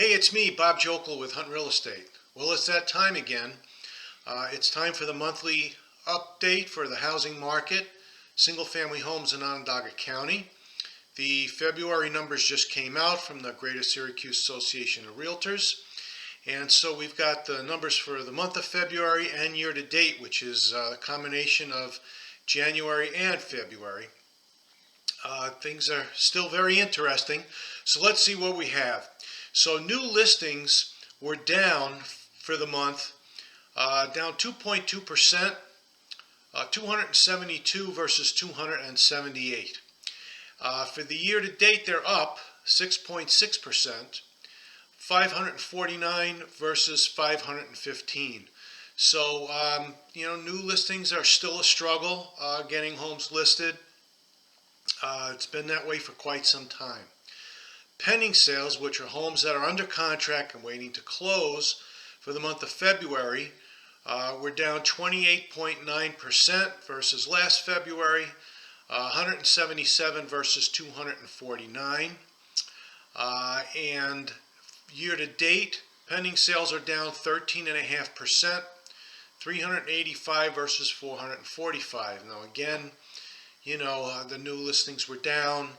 Hey, it's me, Bob Jokel with Hunt Real Estate. Well, it's that time again. It's time for the monthly update for the housing market, single-family homes in Onondaga County. The February numbers just came out from the Greater Syracuse Association of Realtors. And so we've got the numbers for the month of February and year to date, which is a combination of January and February. Things are still very interesting. So let's see what we have. So new listings were down for the month, down 2.2%, 272 versus 278. For the year to date, they're up 6.6%, 549 versus 515. So, new listings are still a struggle getting homes listed. It's been that way for quite some time. Pending sales, which are homes that are under contract and waiting to close for the month of February, were down 28.9% versus last February, 177 versus 249. And year to date, pending sales are down 13.5%, 385 versus 445. Now again, the new listings were down.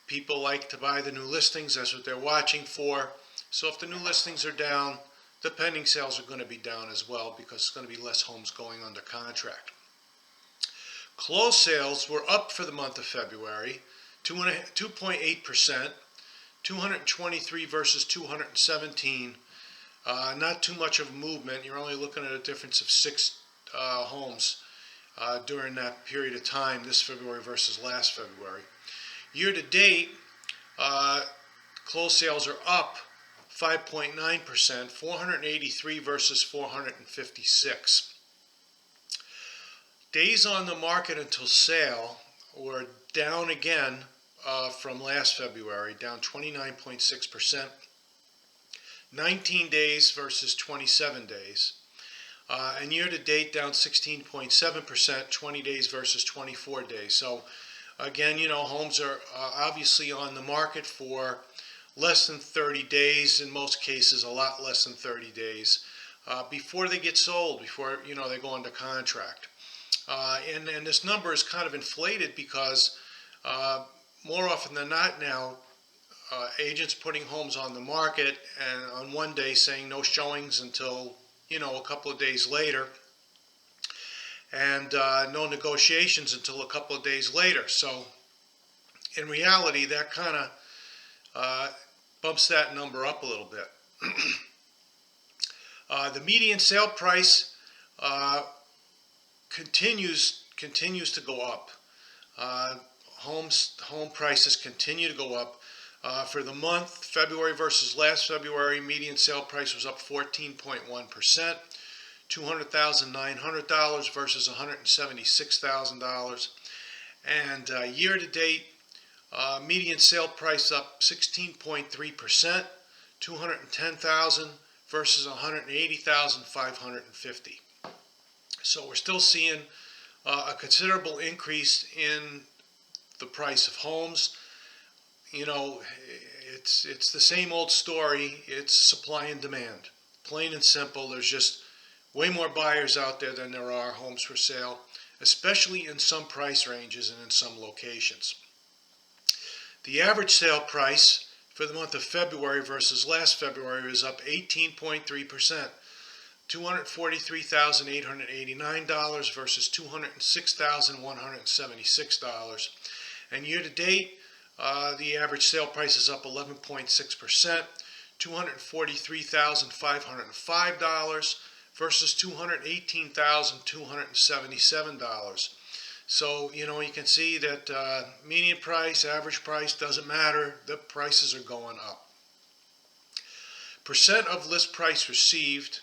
People like to buy the new listings. That's what they're watching for. So if the new listings are down, the pending sales are going to be down as well because it's going to be less homes going under contract. Closed sales were up for the month of February, 2.8%, 223 versus 217. Not too much of a movement. You're only looking at a difference of 6 homes during that period of time, this February versus last February. Year to date, closed sales are up 5.9%, 483 versus 456. Days on the market until sale were down again from last February, down 29.6%, 19 days versus 27 days. And year to date, down 16.7%, 20 days versus 24 days. So again, homes are obviously on the market for less than 30 days, in most cases a lot less than 30 days, before they get sold, before they go under contract. And this number is kind of inflated because more often than not now, agents putting homes on the market and on one day saying no showings until a couple of days later, and no negotiations until a couple of days later. So in reality, that kind of bumps that number up a little bit. The median sale price continues to go up. Home prices continue to go up. For the month, February versus last February, median sale price was up 14.1%, $200,900 versus $176,000. And year to date, median sale price up 16.3%, $210,000 versus $180,550. So we're still seeing a considerable increase in the price of homes. It's the same old story. It's supply and demand, plain and simple. There's just way more buyers out there than there are homes for sale, especially in some price ranges and in some locations. The average sale price for the month of February versus last February is up 18.3%, $243,889 versus $206,176. And year to date, the average sale price is up 11.6%, $243,505 versus $218,277. So, you can see that median price, average price, doesn't matter. The prices are going up. Percent of list price received,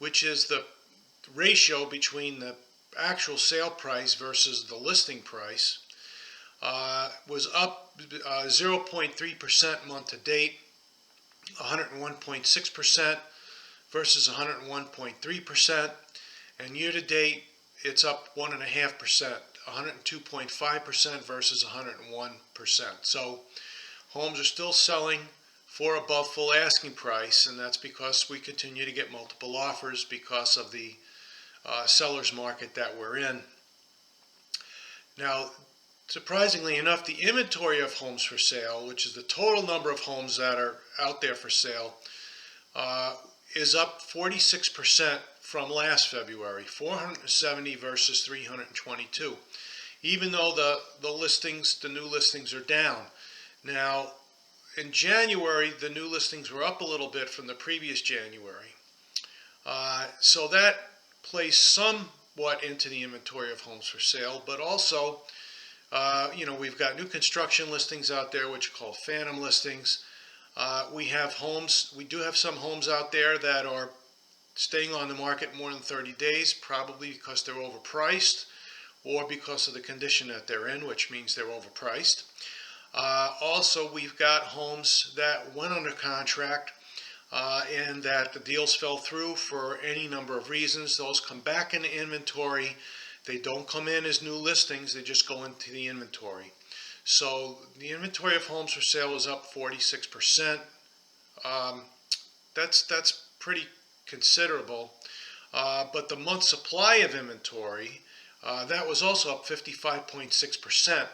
which is the ratio between the actual sale price versus the listing price, was up 0.3% month to date, 101.6% versus 101.3%, and year to date it's up 1.5%, 102.5% versus 101%. So homes are still selling for above full asking price, and that's because we continue to get multiple offers because of the seller's market that we're in. Now, surprisingly enough, the inventory of homes for sale, which is the total number of homes that are out there for sale, is up 46% from last February, 470 versus 322, even though the new listings are down. Now, in January, the new listings were up a little bit from the previous January. So that plays somewhat into the inventory of homes for sale, but also, we've got new construction listings out there, which are called phantom listings. We do have some homes out there that are staying on the market more than 30 days, probably because they're overpriced or because of the condition that they're in, which means they're overpriced. Also, we've got homes that went under contract and that the deals fell through for any number of reasons. Those come back into inventory. They don't come in as new listings, they just go into the inventory. So the inventory of homes for sale is up 46%. That's pretty considerable. But the month supply of inventory, that was also up 55.6%.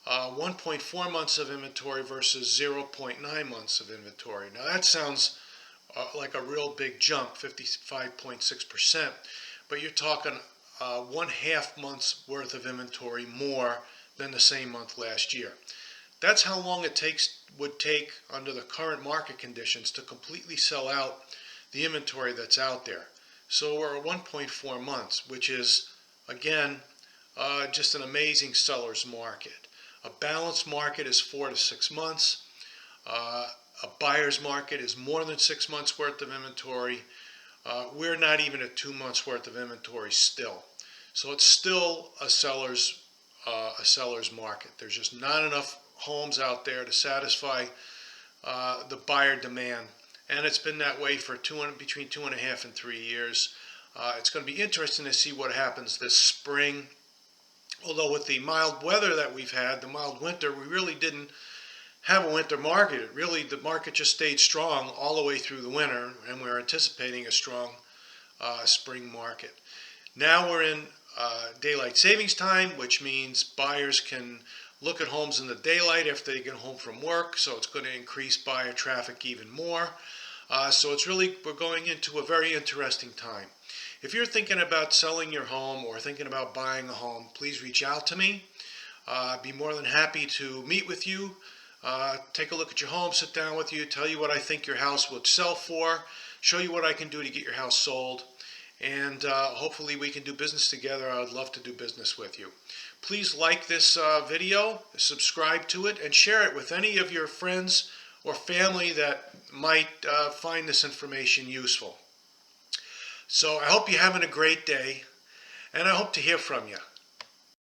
1.4 months of inventory versus 0.9 months of inventory. Now that sounds like a real big jump, 55.6%, but you're talking 1.5 months worth of inventory more than the same month last year. That's how long it would take under the current market conditions to completely sell out the inventory that's out there. So we're at 1.4 months, which is, again, just an amazing seller's market. A balanced market is 4 to 6 months. A buyer's market is more than 6 months worth of inventory. We're not even at 2 months worth of inventory still. So it's still a seller's market. There's just not enough homes out there to satisfy the buyer demand. And it's been that way for between 2.5 and 3 years. It's going to be interesting to see what happens this spring. Although with the mild weather that we've had, the mild winter, we really didn't have a winter market. The market just stayed strong all the way through the winter, and we're anticipating a strong spring market. Now we're in daylight savings time, which means buyers can look at homes in the daylight after they get home from work, so it's going to increase buyer traffic even more. So we're going into a very interesting time. If you're thinking about selling your home or thinking about buying a home, please reach out to me. I'd be more than happy to meet with you, take a look at your home, sit down with you, tell you what I think your house would sell for, show you what I can do to get your house sold, and hopefully we can do business together. I would love to do business with you. Please like this video, subscribe to it, and share it with any of your friends or family that might find this information useful. So I hope you're having a great day, and I hope to hear from you.